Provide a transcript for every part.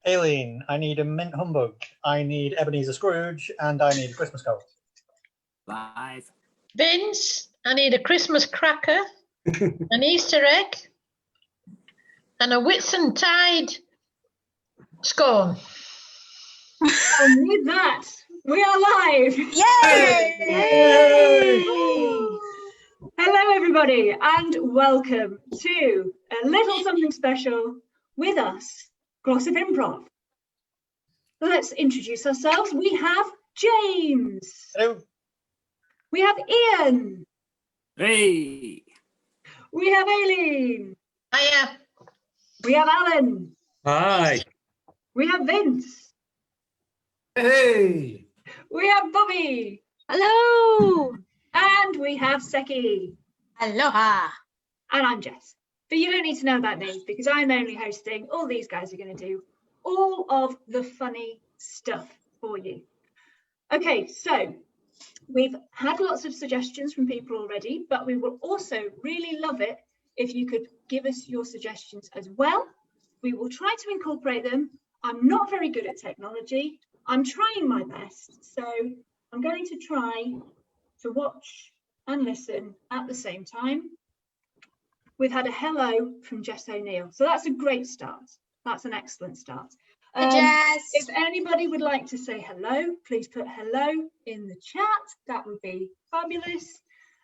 Aileen, I need a mint humbug. I need Ebenezer Scrooge, and I need a Christmas carol. 5. Vince, I need a Christmas cracker, an Easter egg, and a Whitsuntide scone. And with that, we are live. Yay! Yay! Hello, everybody, and welcome to a little something special with us, Glossop Improv. Let's introduce ourselves. We have James. Hello. We have Ian. Hey! We have Aileen. Hiya. We have Alan. Hi. We have Vince. Hey. We have Bobby. Hello. And we have Seki. Aloha. And I'm Jess. But you don't need to know about names because I'm only hosting. All these guys are going to do all of the funny stuff for you. Okay, so we've had lots of suggestions from people already, but we will also really love it if you could give us your suggestions as well. We will try to incorporate them. I'm not very good at technology. I'm trying my best. So I'm going to try to watch and listen at the same time. We've had a hello from Jess O'Neill. So that's a great start. That's an excellent start. Jess. If anybody would like to say hello, please put hello in the chat. That would be fabulous.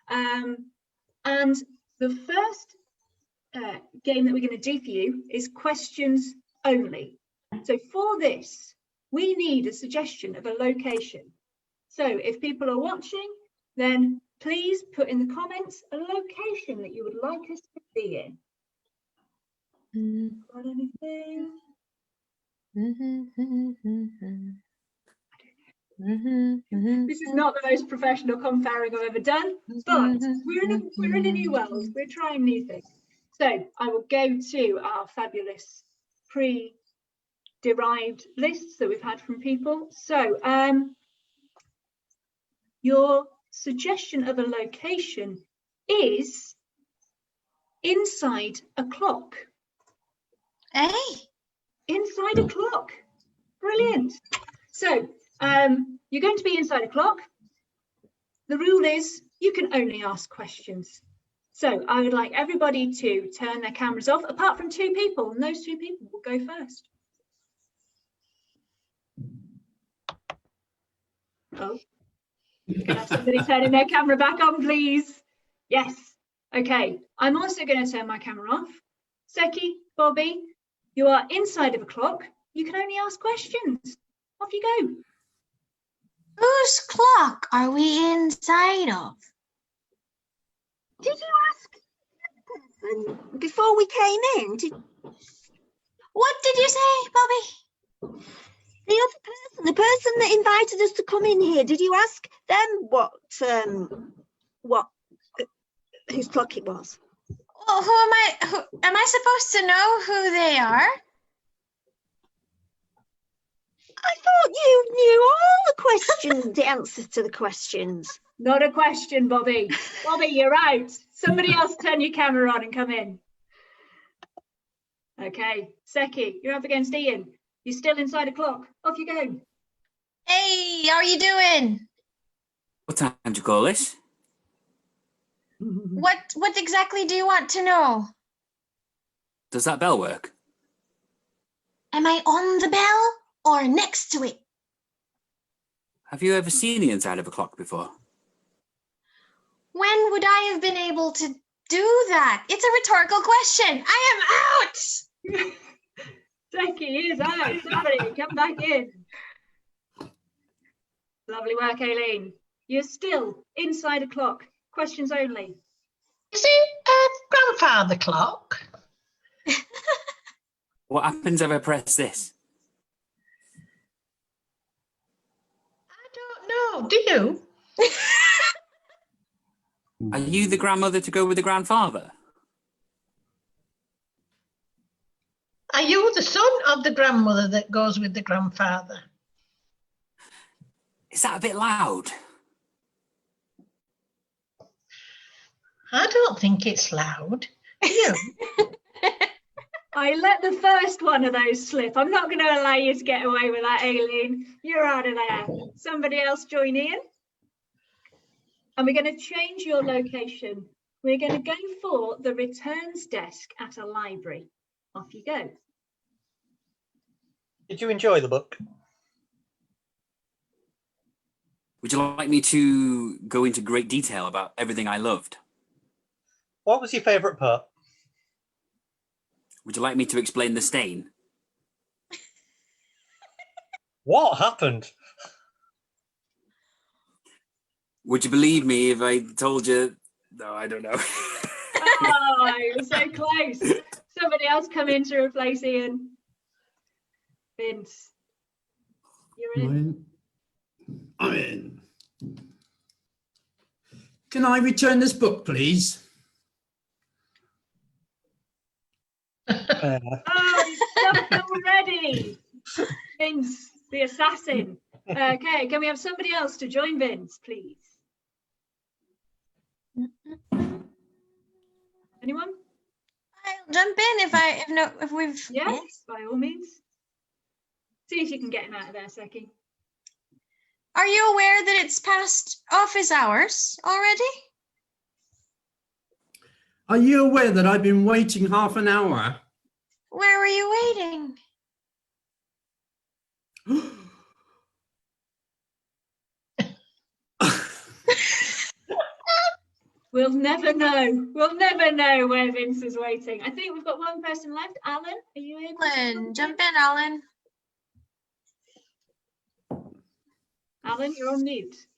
And the first game that we're going to do for you is questions only. So for this, we need a suggestion of a location. So if people are watching, then please put in the comments a location that you would like us to be in. Got anything? This is not the most professional conferring I've ever done, but we're in a new world. We're trying new things. So I will go to our fabulous pre-derived lists that we've had from people. So your suggestion of a location is inside a clock. Hey. Inside a clock. Brilliant. So you're going to be inside a clock. The rule is you can only ask questions. So I would like everybody to turn their cameras off, apart from 2 people, and those 2 people will go first. Oh, can I have somebody turning their camera back on, please? Yes. Okay. I'm also going to turn my camera off. Seki, Bobby, you are inside of a clock. You can only ask questions. Off you go. Whose clock are we inside of? Did you ask the person before we came in? What did you say, Bobby? The other person, the person that invited us to come in here, did you ask them whose clock it was? Well, am I supposed to know who they are? I thought you knew all the questions, the answers to the questions. Not a question, Bobby. Bobby, you're out. Somebody else turn your camera on and come in. Okay, Seki, you're up against Ian. You're still inside a clock. Off you go. Hey, how are you doing? What time do you call this? What exactly do you want to know? Does that bell work? Am I on the bell or next to it? Have you ever seen the inside of a clock before? When would I have been able to do that? It's a rhetorical question. I am out. Seki is out. Somebody come back in. Lovely work, Aileen. You're still inside a clock. Questions only. Is it a grandfather clock? What happens if I press this? I don't know. Do you? Are you the grandmother to go with the grandfather? Are you the son of the grandmother that goes with the grandfather? Is that a bit loud? I don't think it's loud. Do you? I let the first one of those slip. I'm not going to allow you to get away with that, Aileen. You're out of there. Somebody else join in. And we're going to change your location. We're going to go for the returns desk at a library. Off you go. Did you enjoy the book? Would you like me to go into great detail about everything I loved? What was your favourite part? Would you like me to explain the stain? What happened? Would you believe me if I told you? No, I don't know. Oh, you were so close. Somebody else come in to replace Ian. Vince, you're in. I'm in. Can I return this book, please? Oh, he's stumped already. Vince, the assassin. Okay, can we have somebody else to join Vince, please? Anyone? I'll jump in if we've Yes, by all means. See if you can get him out of there, Seki. Are you aware that it's past office hours already? Are you aware that I've been waiting half an hour? Where were you waiting? We'll never know. We'll never know where Vince is waiting. I think we've got one person left. Alan, are you able to Alan, jump in, Alan. Alan, you're on mute.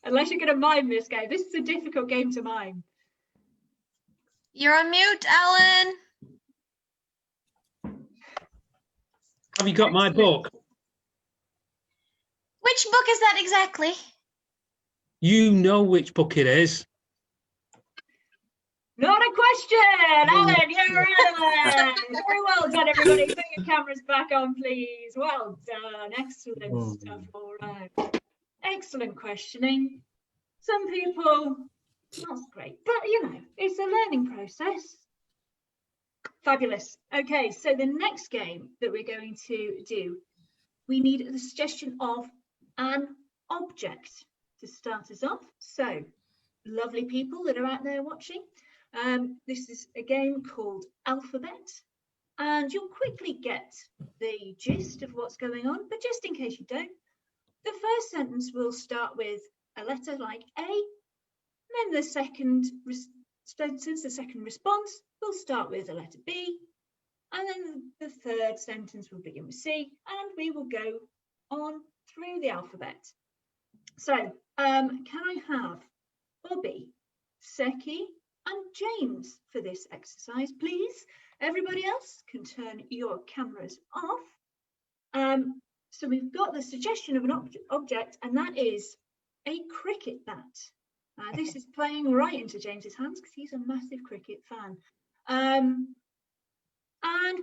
Unless you're going to mime this game. This is a difficult game to mime. You're on mute, Alan. Have you got my book? Which book is that exactly? You know which book it is. Not a question. Alan, you're out of there. Very well done, everybody. Put your cameras back on, please. Well done. Excellent stuff. All right. Excellent questioning. Some people, not great, but you know, it's a learning process. Fabulous. Okay, so the next game that we're going to do, we need the suggestion of an object to start us off. So, lovely people that are out there watching, this is a game called Alphabet, and you'll quickly get the gist of what's going on, but just in case you don't, the first sentence will start with a letter like A, and then the second sentence, the second response, will start with a letter B, and then the third sentence will begin with C, and we will go on through the alphabet. So, can I have Bobby, Seki, and James for this exercise, please? Everybody else can turn your cameras off. So we've got the suggestion of an object, and that is a cricket bat. This is playing right into James's hands because he's a massive cricket fan. And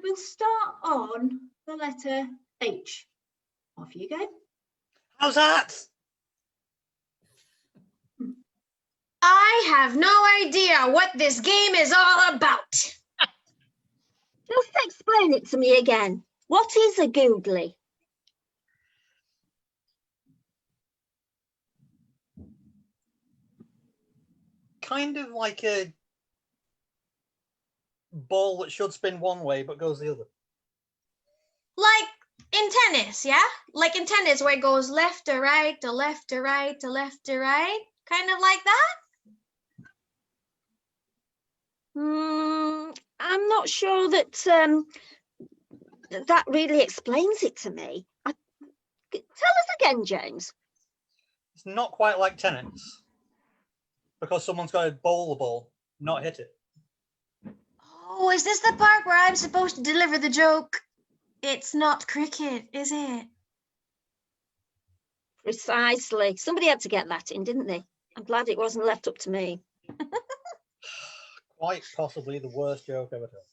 we'll start on the letter H. Off you go. How's that? I have no idea what this game is all about. Just explain it to me again. What is a googly? Kind of like a ball that should spin one way but goes the other. Like in tennis, yeah? Like in tennis where it goes left to right, to left to right, to left to right. Kind of like that? I'm not sure that that really explains it to me. Tell us again, James. It's not quite like tennis because someone's got to bowl the ball, not hit it. Oh, is this the part where I'm supposed to deliver the joke? It's not cricket, is it? Precisely. Somebody had to get that in, didn't they? I'm glad it wasn't left up to me. Quite possibly the worst joke ever told.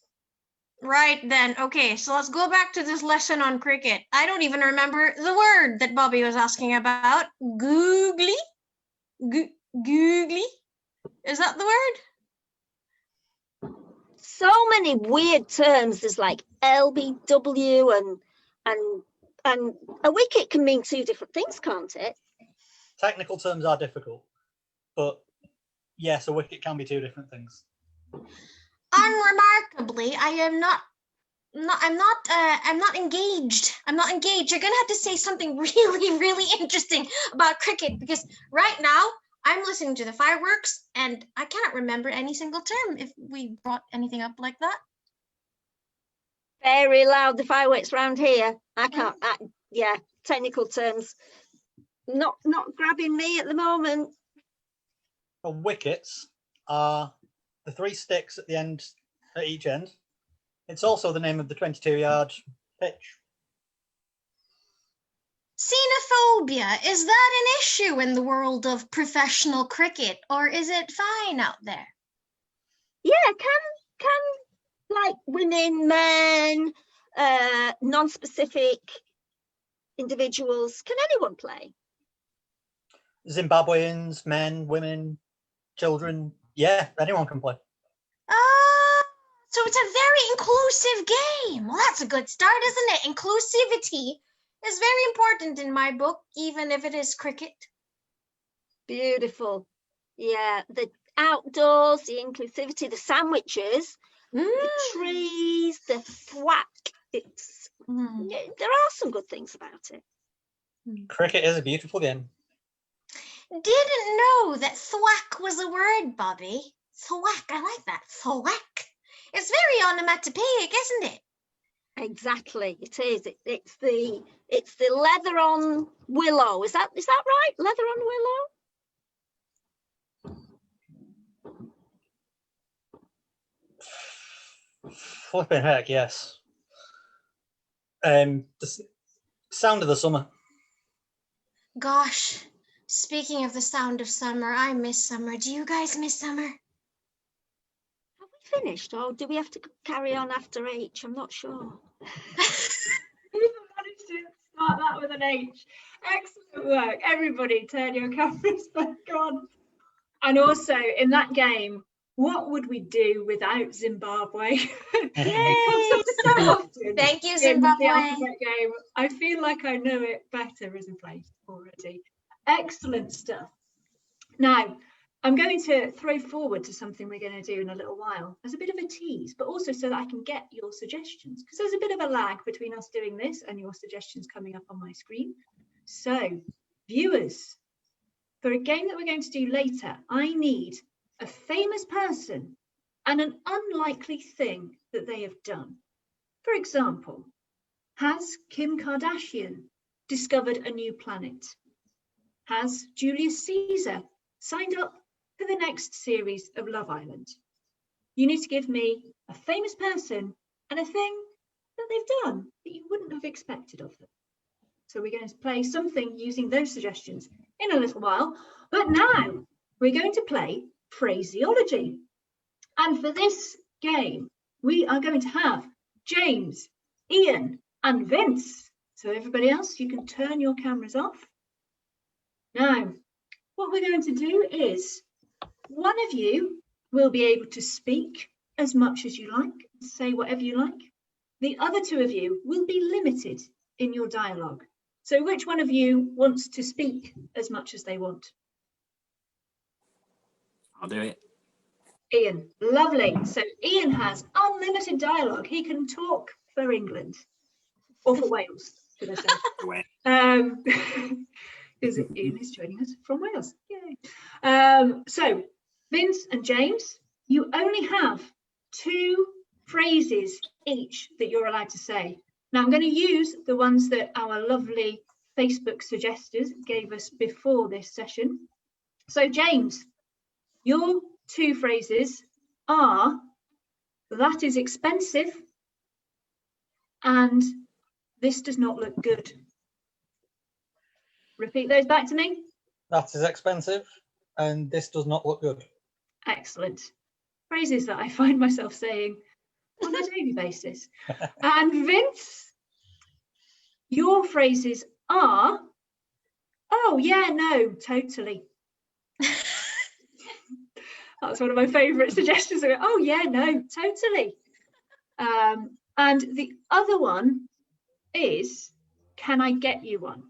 Right then. Okay, so let's go back to this lesson on cricket. I don't even remember the word that Bobby was asking about. Googly? Googly? Is that the word? so many weird terms. There's like LBW and a wicket can mean two different things, can't it? Technical terms are difficult, but yes, a wicket can be two different things. Unremarkably, I'm not engaged. I'm not engaged. You're gonna have to say something really, really interesting about cricket, because right now I'm listening to the fireworks and I cannot remember any single term if we brought anything up like that. Very loud, the fireworks round here. I can't, yeah, technical terms. Not grabbing me at the moment. The wickets are the 3 sticks at the end, at each end. It's also the name of the 22-yard pitch. Xenophobia, is that an issue in the world of professional cricket, or is it fine out there? Yeah, can like women, men, non-specific individuals, can anyone play? Zimbabweans, men, women, children. Yeah, anyone can play. So it's a very inclusive game. Well, that's a good start, isn't it? Inclusivity is very important in my book, even if it is cricket. Beautiful. Yeah, the outdoors, the inclusivity, the sandwiches, the trees, the thwack. It's there are some good things about it. Cricket is a beautiful game. Didn't know that thwack was a word, Bobby. Thwack, I like that. Thwack. It's very onomatopoeic, isn't it? Exactly, it is. It's the leather on willow. Is that right? Leather on willow. Flipping heck, yes. The sound of the summer. Gosh, speaking of the sound of summer, I miss summer. Do you guys miss summer? Have we finished, or do we have to carry on after H? I'm not sure. You managed to start that with an H. Excellent work. Everybody turn your cameras back on. And also in that game, what would we do without Zimbabwe? It comes up so often. Thank you, In Zimbabwe. the alphabet game. I feel like I know it better as a place already. Excellent stuff. Now, I'm going to throw forward to something we're going to do in a little while as a bit of a tease, but also so that I can get your suggestions, because there's a bit of a lag between us doing this and your suggestions coming up on my screen. So, viewers, for a game that we're going to do later, I need a famous person and an unlikely thing that they have done. For example, has Kim Kardashian discovered a new planet? Has Julius Caesar signed up for the next series of Love Island? You need to give me a famous person and a thing that they've done that you wouldn't have expected of them. So we're going to play something using those suggestions in a little while. But now we're going to play phraseology. And for this game, we are going to have James, Ian, and Vince. So everybody else, you can turn your cameras off. Now, what we're going to do is one of you will be able to speak as much as you like, say whatever you like. The other 2 of you will be limited in your dialogue. So which one of you wants to speak as much as they want? I'll do it. Ian, lovely. So Ian has unlimited dialogue. He can talk for England, or for Wales, should I say. Because Ian is joining us from Wales. Yay. So Vince and James, you only have 2 phrases each that you're allowed to say. Now I'm going to use the ones that our lovely Facebook suggestors gave us before this session. So James, your 2 phrases are, that is expensive, and this does not look good. Repeat those back to me. That is expensive, and this does not look good. Excellent. Phrases that I find myself saying on a daily basis. And Vince, your phrases are, oh yeah, no, totally. That's one of my favourite suggestions. I go, oh yeah, no, totally. And the other one is, can I get you one?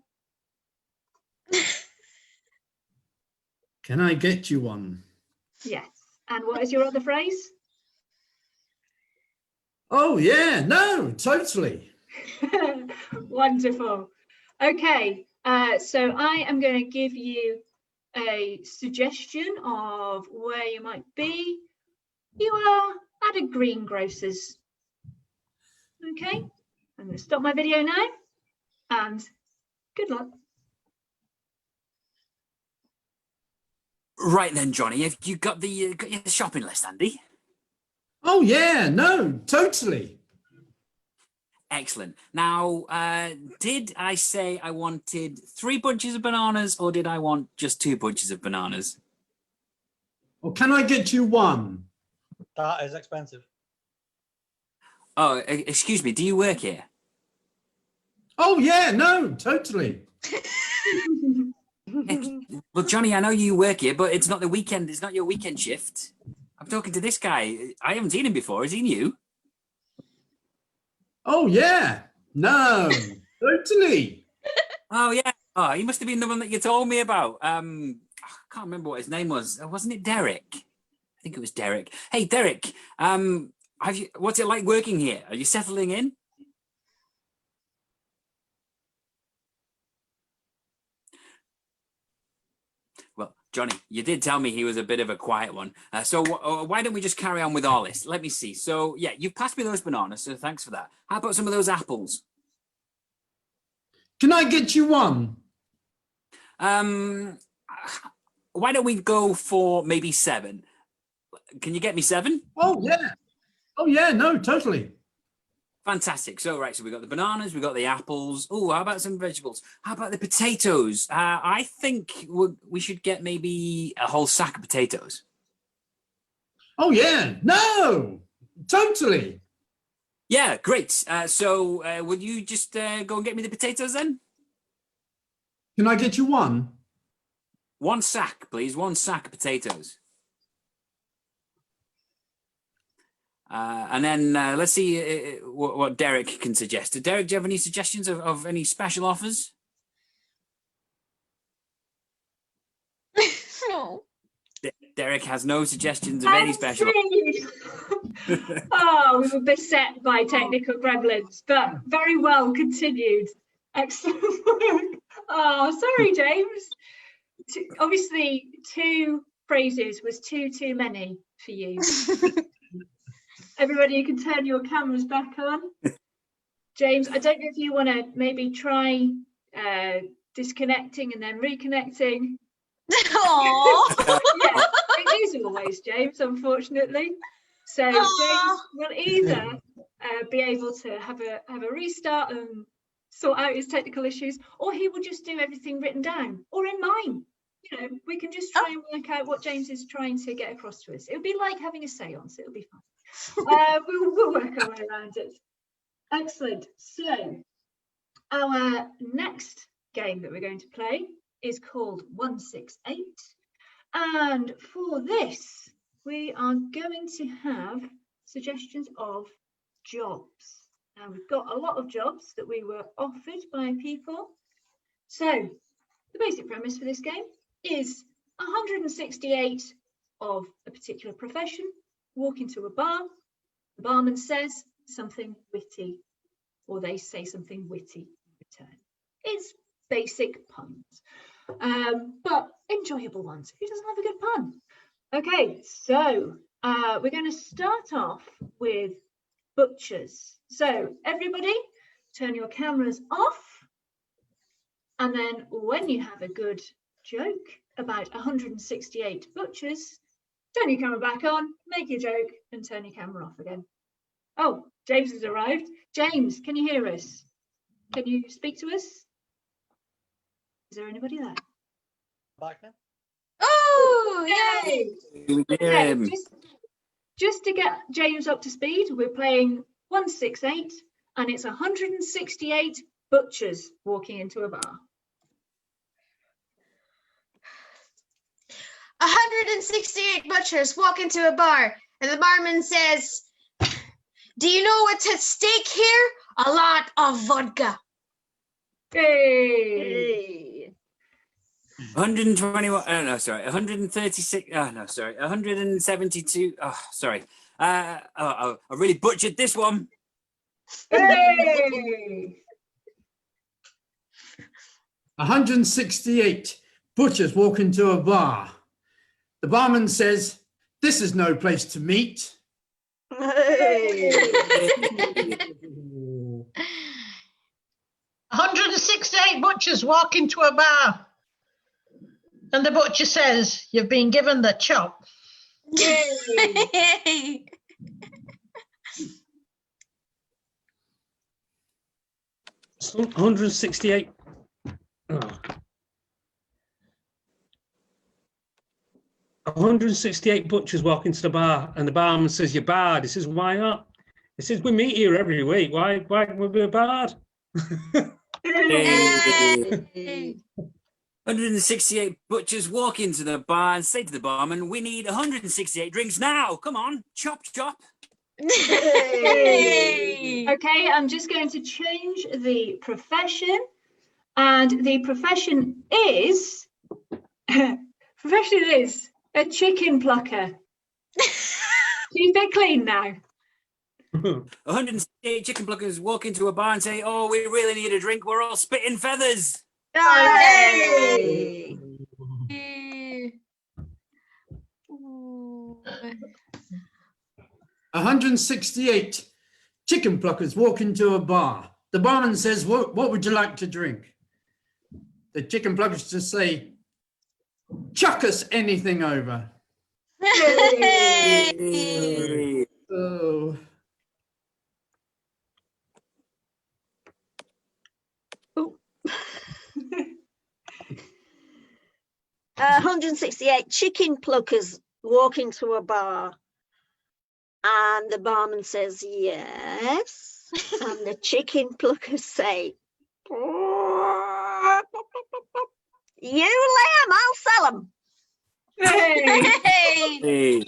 Can I get you one? Yes. And what is your other phrase? Oh, yeah, no, totally. Wonderful. Okay, so I am going to give you a suggestion of where you might be. You are at a greengrocer's. Okay, I'm going to stop my video now and good luck. Right then, Johnny, have you got your shopping list, Andy? Oh, yeah, no, totally. Excellent. Now, did I say I wanted 3 bunches of bananas, or did I want just 2 bunches of bananas? Or can I get you one? That is expensive. Oh, excuse me, do you work here? Oh, yeah, no, totally. Well, Johnny, I know you work here, but it's not the weekend. It's not your weekend shift. I'm talking to this guy. I haven't seen him before. Has he you? Oh, yeah, no, totally. Oh, yeah. Oh, he must have been the one that you told me about. I can't remember what his name was. Wasn't it Derek? I think it was Derek. Hey, Derek, what's it like working here? Are you settling in? Well, Johnny, you did tell me he was a bit of a quiet one. So why don't we just carry on with our list? Let me see. So, yeah, you've passed me those bananas, so thanks for that. How about some of those apples? Can I get you one? Why don't we go for maybe 7? Can you get me 7? Oh, yeah. Oh, yeah, no, totally. Fantastic. So, right, so we got the bananas, we got the apples. Oh, how about some vegetables? How about the potatoes? I think we should get maybe a whole sack of potatoes. Oh, yeah, no, totally. Yeah, great. So will you just go and get me the potatoes then? Can I get you one? 1 sack, please. 1 sack of potatoes. And then let's see what Derek can suggest. Derek, do you have any suggestions of any special offers? No. Derek has no suggestions of any special. Oh, we were beset by technical gremlins, but very well continued. Excellent work. Oh, sorry, James. Obviously, 2 phrases was too many for you. Everybody, you can turn your cameras back on. James, I don't know if you want to maybe try disconnecting and then reconnecting. Aww. Yeah, it is always James, unfortunately. So James will either be able to have a restart and sort out his technical issues, or he will just do everything written down or in mine. You know, we can just try and work out what James is trying to get across to us. It'll be like having a séance. It'll be fun. We'll work our way around it. Excellent. So our next game that we're going to play is called 168. And for this, we are going to have suggestions of jobs. Now, we've got a lot of jobs that we were offered by people. So the basic premise for this game is 168 of a particular profession walk into a bar. The barman says something witty, or they say something witty in return. It's basic puns, but enjoyable ones. Who doesn't have a good pun? Okay, so we're going to start off with butchers. So everybody, turn your cameras off. And then when you have a good joke about 168 butchers, turn your camera back on, make your joke, and turn your camera off again. Oh, James has arrived. James, can you hear us? Can you speak to us? Is there anybody there? Back now. Oh, yay! Okay, just to get James up to speed, we're playing 168, and it's 168 butchers walking into a bar. 168 butchers walk into a bar, and the barman says, "Do you know what's at stake here? A lot of vodka." Hey. 121. Oh no, sorry. 136. Oh no, sorry. 172. Oh, sorry. I really butchered this one. Hey. 168 butchers walk into a bar. The barman says, "This is no place to meet." Hey. 168 butchers walk into a bar. And the butcher says, "You've been given the chop." Hey. 168. Oh. 168 butchers walk into the bar, and the barman says, "You're barred." He says, "Why not?" He says, "We meet here every week. Why would we be barred?" Hey. 168 butchers walk into the bar and say to the barman, "We need 168 drinks now. Come on, chop, chop." Hey. Okay, I'm just going to change the profession, and the profession is a chicken plucker. Keep it clean now. 168 chicken pluckers walk into a bar and say, "Oh, we really need a drink. We're all spitting feathers." Hey. Ooh. 168 chicken pluckers walk into a bar. The barman says, what would you like to drink?" The chicken pluckers just say, "Chuck us anything over." Hey. Oh. 168 chicken pluckers walk into a bar, and the barman says, "Yes." And the chicken pluckers say, "You lay 'em, I'll sell 'em." Hey. Hey.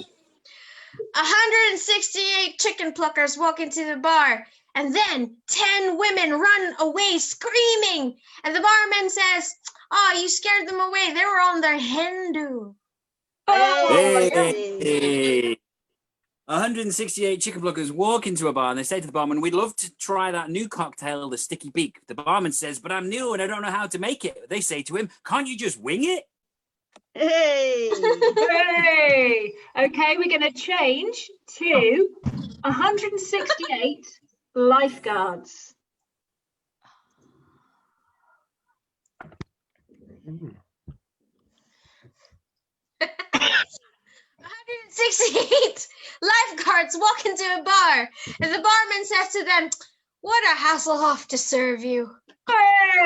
168 chicken pluckers walk into the bar, and then 10 women run away screaming. And the barman says, "Oh, you scared them away. They were on their hen do." Hey. 168 chicken pluckers walk into a bar and they say to the barman, "We'd love to try that new cocktail, the sticky beak." The barman says, "But I'm new and I don't know how to make it." They say to him, "Can't you just wing it?" Hey. Hey. Okay, we're going to change to 168 lifeguards. 168 lifeguards walk into a bar, and the barman says to them, "What a Hasselhoff to serve you."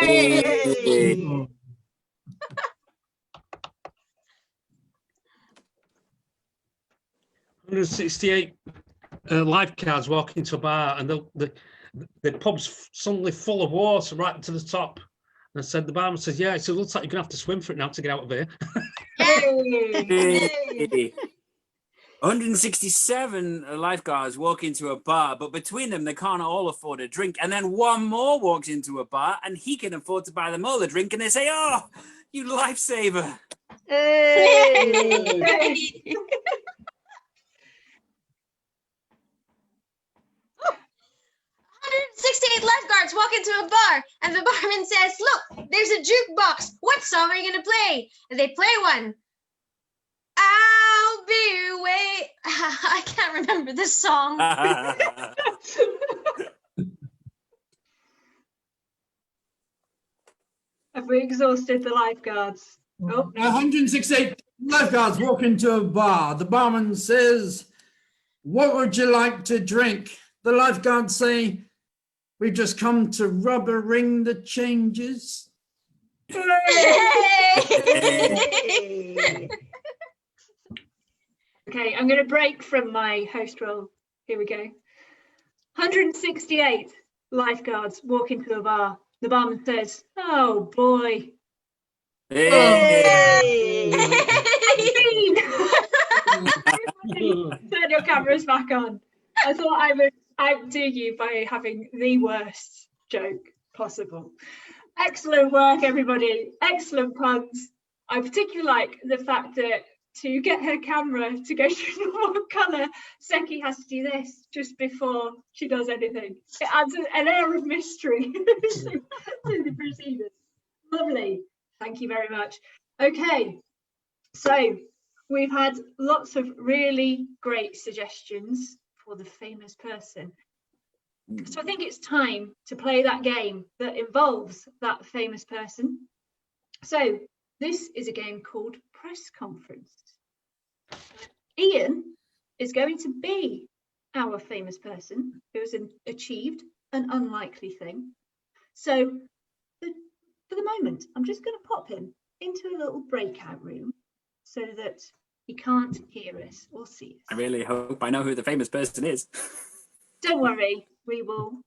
Hey. 168 lifeguards walk into a bar, and the pub's suddenly full of water right to the top. And I said, the barman says, "Yeah, it looks like you're gonna have to swim for it now to get out of here." Hey. 167 lifeguards walk into a bar, but between them, they can't all afford a drink. And then one more walks into a bar and he can afford to buy them all a drink. And they say, "Oh, you lifesaver." Hey. 168 lifeguards walk into a bar, and the barman says, "Look, there's a jukebox. What song are you going to play?" And they play one. "I'll be wait." I can't remember this song. Have we exhausted the lifeguards? Oh, no. 168 lifeguards walk into a bar. The barman says, "What would you like to drink?" The lifeguards say, "We've just come to rubber ring the changes." Hey. Okay, I'm going to break from my host role. Here we go. 168 lifeguards walk into a bar. The barman says, "Oh boy." Hey. Hey. Turn your cameras back on. I thought I would outdo you by having the worst joke possible. Excellent work, everybody. Excellent puns. I particularly like the fact that to get her camera to go to normal colour, Seki has to do this just before she does anything. It adds an air of mystery to the proceedings. Lovely. Thank you very much. Okay, so we've had lots of really great suggestions for the famous person. So I think it's time to play that game that involves that famous person. So this is a game called Press Conference. Ian is going to be our famous person who has achieved an unlikely thing. So for the moment, I'm just going to pop him into a little breakout room so that he can't hear us or see us. I really hope I know who the famous person is. Don't worry, we will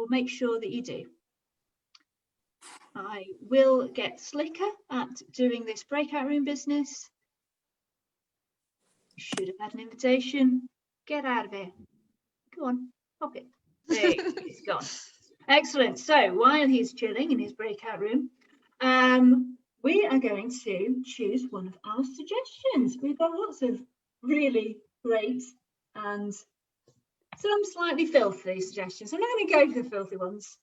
make sure that you do. I will get slicker at doing this breakout room business. You should have had an invitation. Get out of here. Go on, pop it. There, he's gone. Excellent. So while he's chilling in his breakout room, we are going to choose one of our suggestions. We've got lots of really great and some slightly filthy suggestions. I'm not going to go for the filthy ones.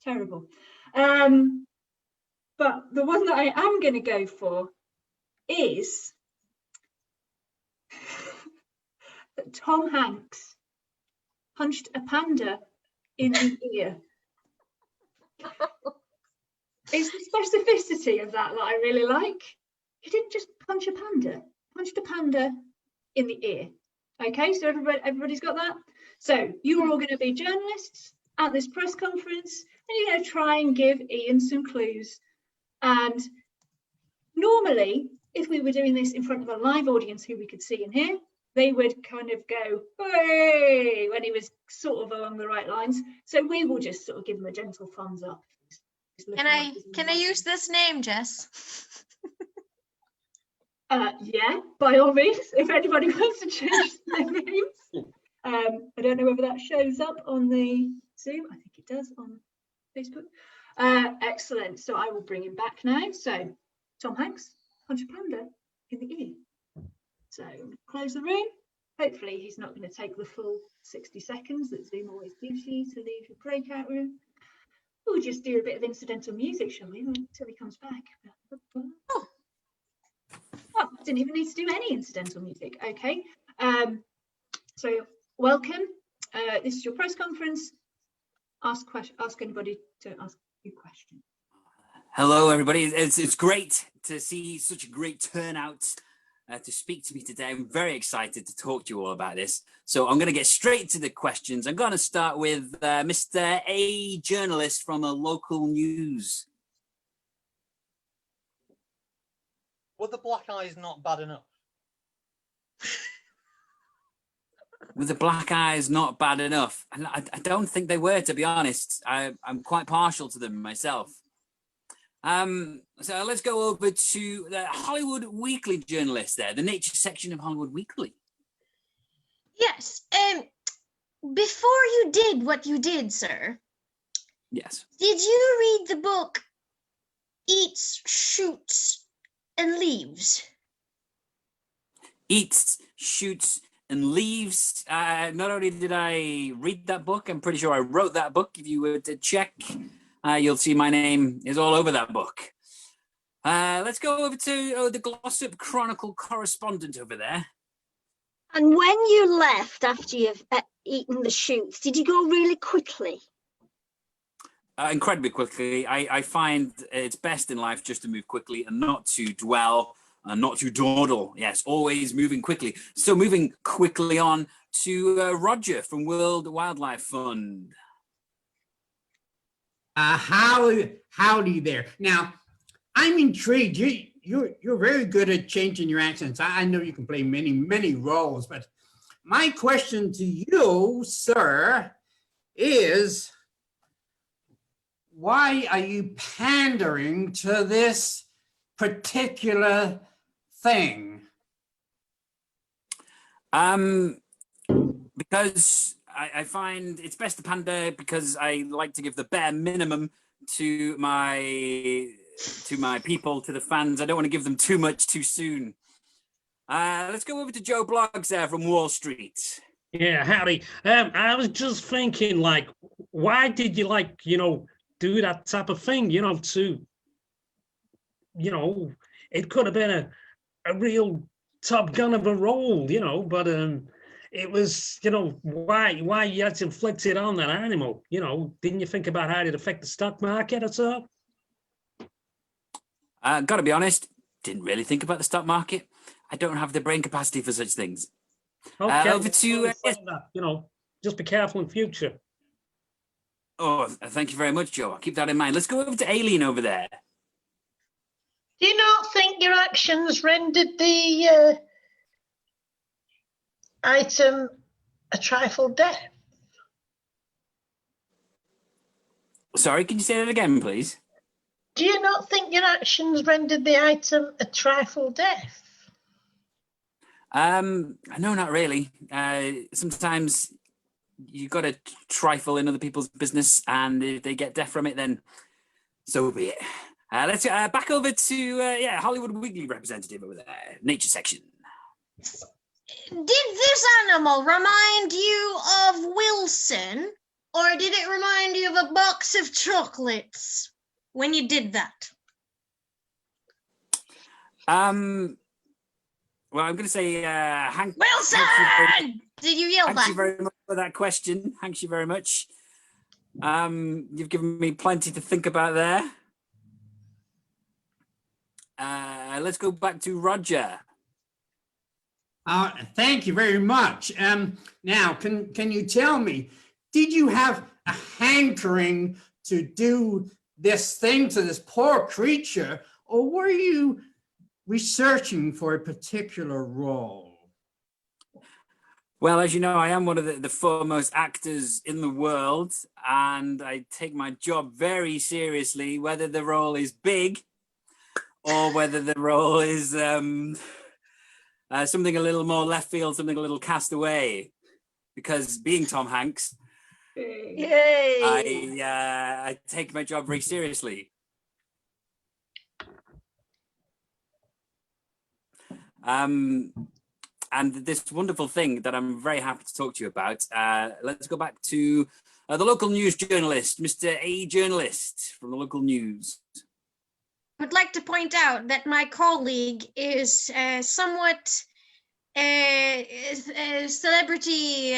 Terrible. But the one that I am going to go for is that Tom Hanks punched a panda in the ear. It's the specificity of that I really like. He didn't just punch a panda, punched a panda in the ear. Okay, so everybody's got that? So you are all going to be journalists at this press conference, and you're going to try and give Ian some clues. And normally, if we were doing this in front of a live audience who we could see and hear, they would kind of go, hey, when he was sort of along the right lines. So we will just sort of give him a gentle thumbs up. Can I use this name, Jess? Yeah, by all means, if anybody wants to change their names. I don't know whether that shows up on the Zoom. I think it does on Facebook. Excellent. So I will bring him back now. So Tom Hanks, punch a panda in the ear. So close the room. Hopefully he's not going to take the full 60 seconds that Zoom always gives you to leave your breakout room. We'll just do a bit of incidental music, shall we, until he comes back. Oh, didn't even need to do any incidental music. Okay. So welcome. This is your press conference. Ask anybody to ask you questions. Hello, everybody. It's great to see such a great turnout to speak to me today. I'm very excited to talk to you all about this. So I'm going to get straight to the questions. I'm going to start with Mr. A, journalist from a local news. Were the black eyes not bad enough? Were the black eyes not bad enough? And I don't think they were, to be honest. I'm quite partial to them myself. So let's go over to the Hollywood Weekly journalist there, the nature section of Hollywood Weekly. Yes. Before you did what you did, sir. Yes. Did you read the book Eats, Shoots, and Leaves? Eats, Shoots, and Leaves. Not only did I read that book, I'm pretty sure I wrote that book. If you were to check, you'll see my name is all over that book. Let's go over to the Glossop Chronicle correspondent over there. And when you left after you've eaten the shoots, did you go really quickly? Incredibly quickly. I find it's best in life just to move quickly and not to dwell and not to dawdle. Yes, always moving quickly. So moving quickly on to Roger from World Wildlife Fund. Howdy there. Now, I'm intrigued. You're very good at changing your accents. I know you can play many roles, but my question to you, sir, is why are you pandering to this particular thing? Because I find it's best to pander because I like to give the bare minimum to my people, to the fans. I don't want to give them too much too soon. Let's go over to Joe Bloggs there from Wall Street. Yeah, howdy. I was just thinking, like, why did you, like, do that type of thing, it could have been a real Top Gun of a role, but it was, why you had to inflict it on that animal, didn't you think about how it affect the stock market or so? Gotta be honest, didn't really think about the stock market. I don't have the brain capacity for such things. Okay, Over to yes. That, just be careful in future. Oh, thank you very much, Joe. I'll keep that in mind. Let's go over to Aileen over there. Do you not think your actions rendered the item a trifle deaf? Sorry, can you say that again, please? Do you not think your actions rendered the item a trifle deaf? No, not really. Sometimes you got to trifle in other people's business, and if they get deaf from it, then so be it. Let's back over to Hollywood Weekly representative over there, nature section. Did this animal remind you of Wilson, or did it remind you of a box of chocolates when you did that? Well, I'm going to say Hank. Wilson! Did you yell Thank that? you very much for that question. Thank you very much. You've given me plenty to think about there. Let's go back to Roger. Thank you very much. Now, can you tell me, did you have a hankering to do this thing to this poor creature, or were you researching for a particular role? Well, as you know, I am one of the foremost actors in the world, and I take my job very seriously, whether the role is big or whether the role is something a little more left field, something a little cast away. Because being Tom Hanks, Yay! I take my job very seriously. And this wonderful thing that I'm very happy to talk to you about. Let's go back to the local news journalist, Mr. A Journalist from the local news. I would like to point out that my colleague is somewhat celebrity.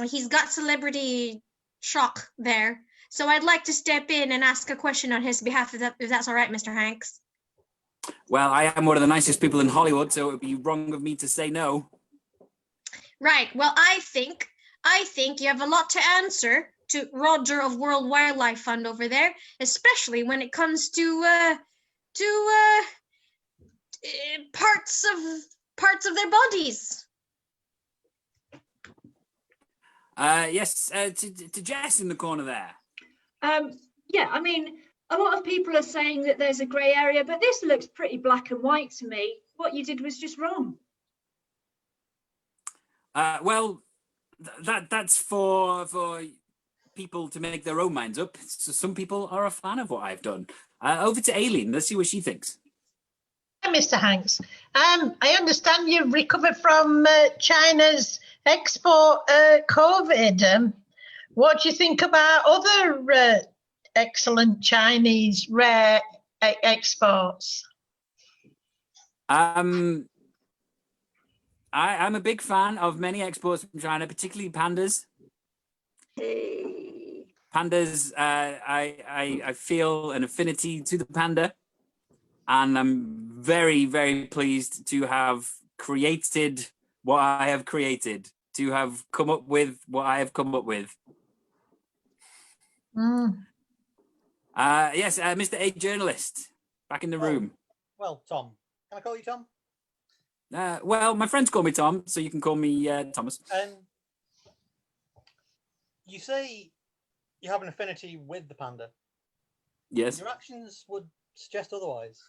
He's got celebrity shock there. So I'd like to step in and ask a question on his behalf, if that's all right, Mr. Hanks. Well, I am one of the nicest people in Hollywood, so it would be wrong of me to say no. Right. Well, I think you have a lot to answer to Roger of World Wildlife Fund over there, especially when it comes to parts of their bodies. Yes, to Jess in the corner there. Yeah, I mean, a lot of people are saying that there's a grey area, but this looks pretty black and white to me. What you did was just wrong. Well, that's for people to make their own minds up. So some people are a fan of what I've done. Over to Aileen. Let's see what she thinks. Hi, Mr. Hanks. I understand you've recovered from China's export COVID. What do you think about other excellent Chinese rare exports? I'm a big fan of many exports from China, particularly pandas. Hey. Pandas, I feel an affinity to the panda, and I'm very, very pleased to have created what I have created, to have come up with what I have come up with. Yes, Mr. A Journalist, back in the room. Well, Tom. Can I call you Tom? Well, my friends call me Tom, so you can call me Thomas. You say you have an affinity with the panda. Yes. Your actions would suggest otherwise.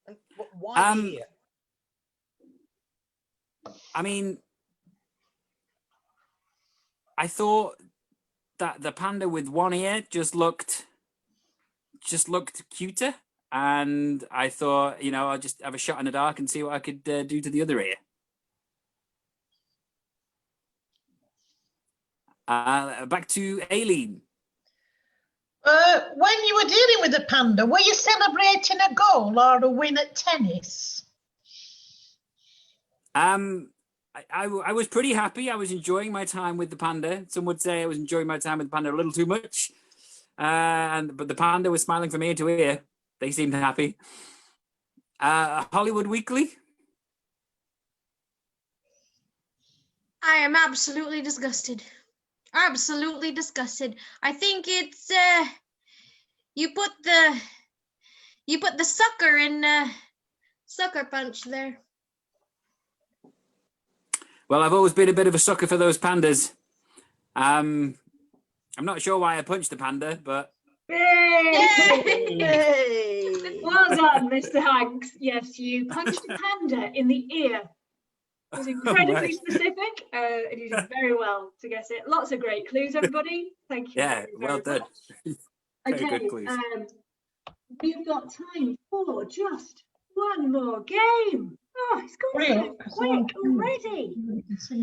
And why here? I mean, I thought that the panda with one ear just looked cuter, and I thought, you know, I'll just have a shot in the dark and see what I could do to the other ear. Back to Aileen. When you were dealing with the panda, were you celebrating a goal or a win at tennis? I was pretty happy. I was enjoying my time with the panda. Some would say I was enjoying my time with the panda a little too much. But the panda was smiling from ear to ear. They seemed happy. Hollywood Weekly. I am absolutely disgusted. Absolutely disgusted. I think it's you put the sucker in Sucker Punch there. Well, I've always been a bit of a sucker for those pandas. I'm not sure why I punched the panda, but Hey. Well done, Mr. Hanks. Yes, you punched a panda in the ear. It was incredibly Right. specific, and you did very well to guess it. Lots of great clues, everybody. Thank you. yeah, very, well very done. much. Very Okay, good clues. we've got time for just one more game. Oh, it's gone so quick already. So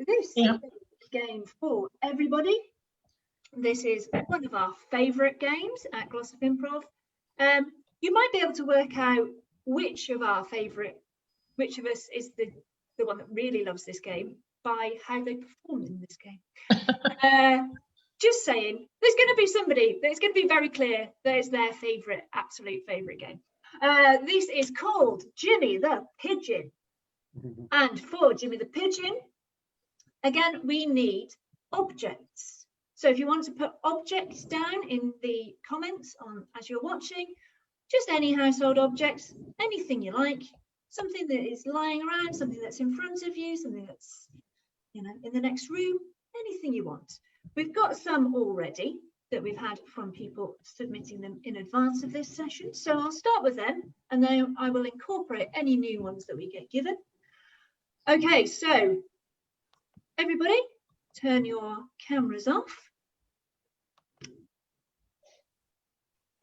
this Yeah. is a game for everybody. This is one of our favourite games at Glossop Improv. You might be able to work out which of us is the one that really loves this game by how they perform in this game. Just saying, there's going to be somebody that's going to be very clear that it's their absolute favourite game. This is called Jimmy the Pigeon. And for Jimmy the Pigeon, again, we need objects. So if you want to put objects down in the comments as you're watching, just any household objects, anything you like, something that is lying around, something that's in front of you, something that's, you know, in the next room, anything you want. We've got some already that we've had from people submitting them in advance of this session. So I'll start with them and then I will incorporate any new ones that we get given. Okay, so everybody turn your cameras off.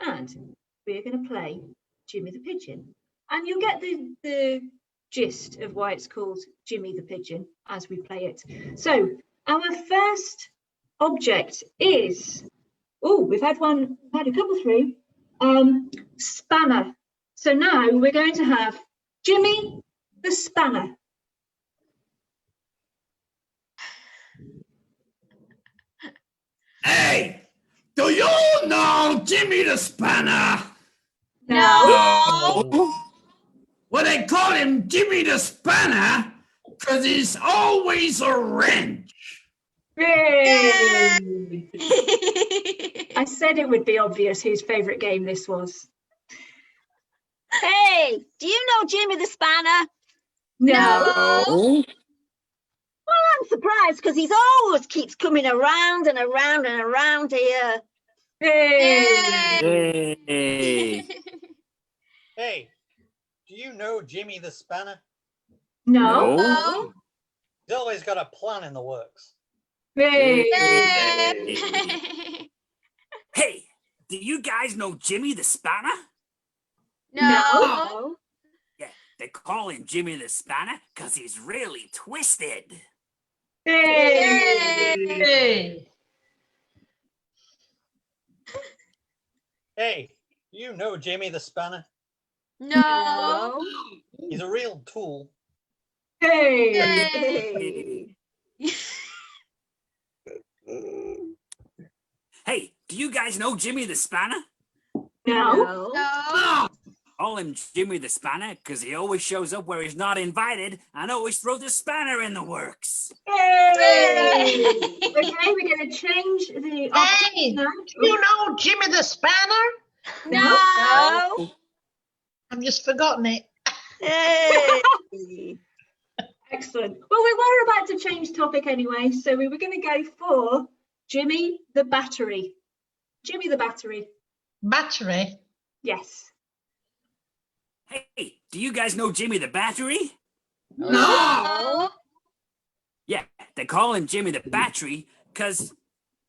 And we're going to play Jimmy the Pigeon. And you'll get the gist of why it's called Jimmy the Pigeon as we play it. So our first object is, we've had a couple through, spanner. So now we're going to have Jimmy the Spanner. Hey, do you know Jimmy the Spanner? No. Well, they call him Jimmy the Spanner because he's always a wrench. Yay! I said it would be obvious whose favourite game this was. Hey, do you know Jimmy the Spanner? No. Well, I'm surprised because he's always keeps coming around and around and around here. Hey. Hey, do you know Jimmy the Spanner? No. No. He's always got a plan in the works. Hey, do you guys know Jimmy the Spanner? No. Yeah, they call him Jimmy the Spanner because he's really twisted. Hey. Hey, you know Jimmy the Spanner? No. He's a real tool. Hey. Hey, do you guys know Jimmy the Spanner? No. No. Call him Jimmy the Spanner because he always shows up where he's not invited and always throws a spanner in the works. Okay, we're going to change the object Hey, now. you know Jimmy the Spanner? No. I've just forgotten it. Hey. Excellent. Well, we were about to change topic anyway, so we were going to go for Jimmy the Battery. Jimmy the Battery. Battery? Yes. Hey, do you guys know Jimmy the Battery? No. Yeah, they call him Jimmy the Battery because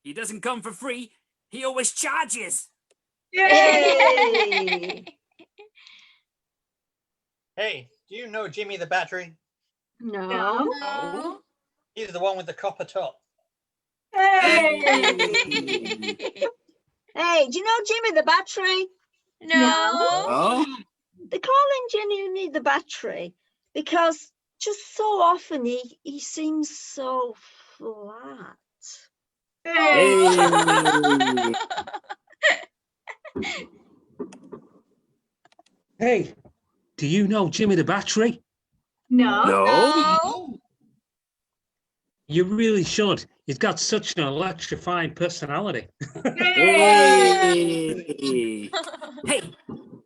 he doesn't come for free. He always charges. Yay! Hey, do you know Jimmy the Battery? No. Oh. He's the one with the copper top. Hey, do you know Jimmy the Battery? No. Oh. They call him Jimmy the Battery because just so often he seems so flat. Hey. Hey, do you know Jimmy the Battery? No. No. You really should. He's got such an electrifying personality. Hey. Hey,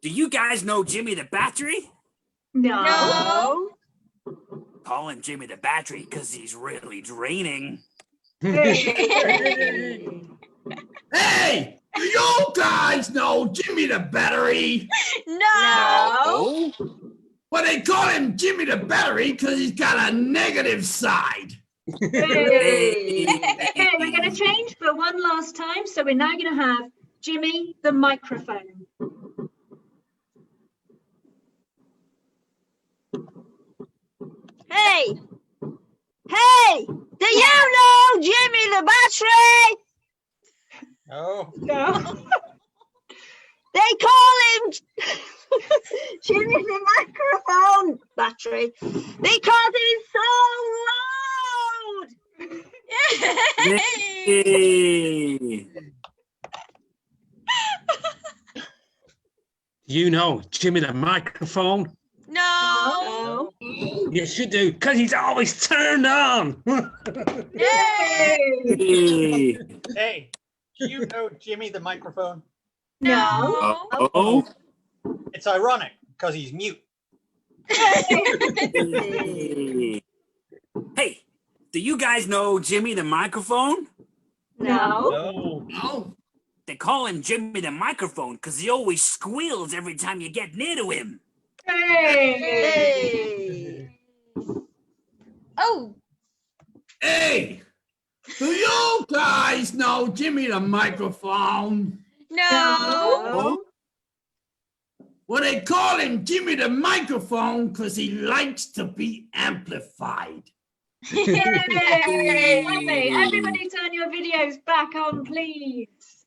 do you guys know Jimmy the Battery? No. No. Call him Jimmy the Battery because he's really draining. Hey, do you guys know Jimmy the Battery? No. Well, they call him Jimmy the Battery because he's got a negative side. Okay, we're going to change for one last time. So we're now going to have Jimmy the Microphone. Hey, do you know Jimmy the Battery? No. No. They call him Jimmy the Microphone Battery because he's so loud. Hey. You know Jimmy the Microphone? No. Yes, you do, because he's always turned on. Yay! Hey. Hey, do you know Jimmy the Microphone? No. Oh. It's ironic because he's mute. Hey. Hey, do you guys know Jimmy the Microphone? No. No. No. They call him Jimmy the Microphone because he always squeals every time you get near to him. Hey. Oh. Hey, do you guys know Jimmy the Microphone? No. Oh. Well, they call him Jimmy the Microphone because he likes to be amplified. Yay! Lovely. Everybody turn your videos back on, please.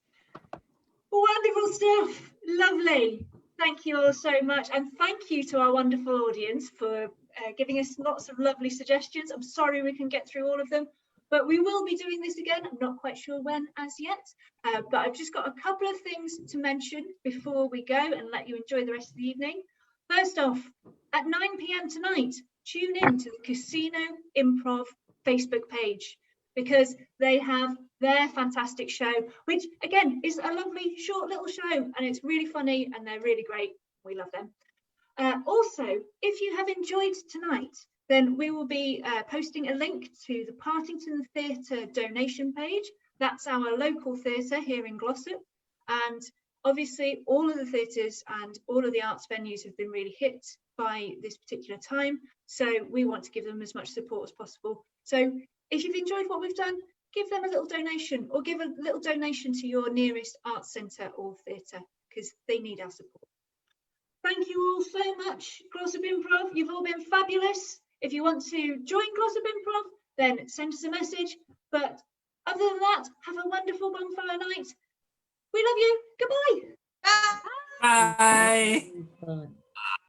Wonderful stuff. Lovely. Thank you all so much. And thank you to our wonderful audience for giving us lots of lovely suggestions. I'm sorry we can get through all of them, but we will be doing this again. I'm not quite sure when as yet, but I've just got a couple of things to mention before we go and let you enjoy the rest of the evening. First off, at 9 p.m. tonight, tune in to the Casino Improv Facebook page because they have their fantastic show, which again is a lovely short little show and it's really funny and they're really great. We love them. Also, if you have enjoyed tonight, then we will be posting a link to the Partington Theatre donation page. That's our local theatre here in Glossop. And obviously all of the theatres and all of the arts venues have been really hit by this particular time. So we want to give them as much support as possible. So if you've enjoyed what we've done, give them a little donation or give a little donation to your nearest arts centre or theatre because they need our support. Thank you all so much, Glossop Improv. You've all been fabulous. If you want to join Glossop Improv, then send us a message. But other than that, have a wonderful bonfire night. We love you. Goodbye. Bye. Bye.